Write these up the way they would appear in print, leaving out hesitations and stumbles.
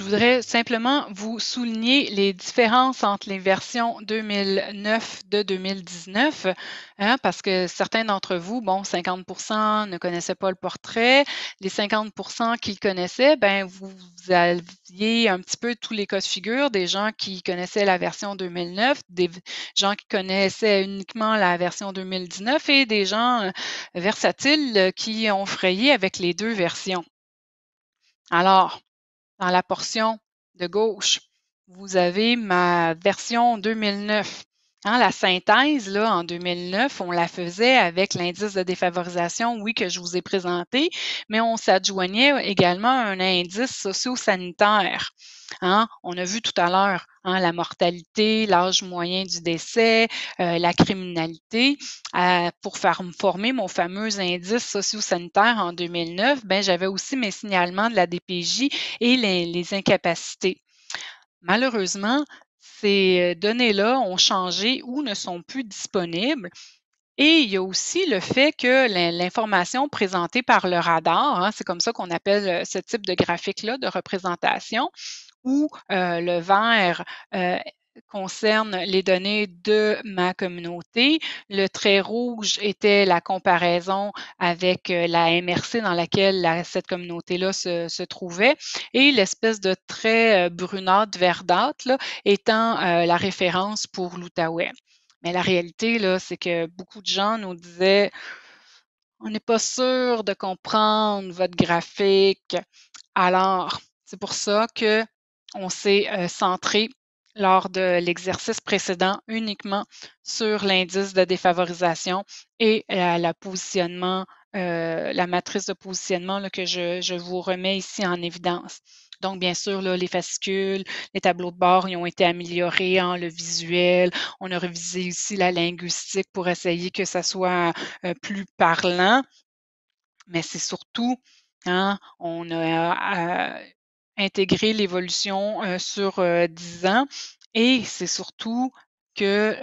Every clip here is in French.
Je voudrais simplement vous souligner les différences entre les versions 2009 de 2019, hein, parce que certains d'entre vous, bon, 50 ne connaissaient pas le portrait. Les 50 qui le connaissaient, ben, vous aviez un petit peu tous les cas de figure, des gens qui connaissaient la version 2009, des gens qui connaissaient uniquement la version 2019 et des gens versatiles qui ont frayé avec les deux versions. Alors, dans la portion de gauche, vous avez ma version 2009. Hein, la synthèse, là, en 2009, on la faisait avec l'indice de défavorisation, oui, que je vous ai présenté, mais on s'adjoignait également un indice socio-sanitaire. Hein, on a vu tout à l'heure hein, la mortalité, l'âge moyen du décès, la criminalité. Pour faire former mon fameux indice socio-sanitaire en 2009, ben, j'avais aussi mes signalements de la DPJ et les incapacités. Malheureusement, ces données-là ont changé ou ne sont plus disponibles. Et il y a aussi le fait que l'information présentée par le radar, hein, c'est comme ça qu'on appelle ce type de graphique-là de représentation, où le vert concerne les données de ma communauté. Le trait rouge était la comparaison avec la MRC dans laquelle cette communauté-là se trouvait et l'espèce de trait brunâtre, verdâtre là, étant la référence pour l'Outaouais. Mais la réalité, là, c'est que beaucoup de gens nous disaient on n'est pas sûr de comprendre votre graphique. Alors, c'est pour ça que on s'est centré lors de l'exercice précédent uniquement sur l'indice de défavorisation et positionnement, la matrice de positionnement là, que je vous remets ici en évidence. Donc, bien sûr, là, les fascicules, les tableaux de bord, ils ont été améliorés en le visuel. On a révisé aussi la linguistique pour essayer que ça soit plus parlant. Mais c'est surtout, hein, on a intégré l'évolution sur 10 ans et c'est surtout que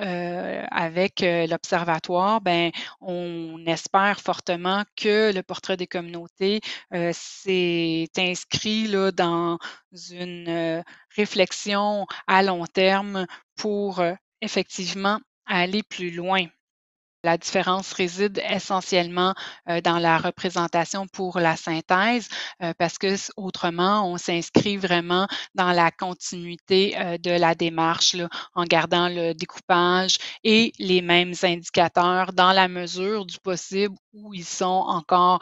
avec l'observatoire, ben, on espère fortement que le portrait des communautés s'est inscrit là, dans une réflexion à long terme pour effectivement aller plus loin. La différence réside essentiellement dans la représentation pour la synthèse, parce que autrement, on s'inscrit vraiment dans la continuité de la démarche là, en gardant le découpage et les mêmes indicateurs dans la mesure du possible où ils sont encore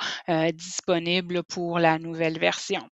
disponibles pour la nouvelle version.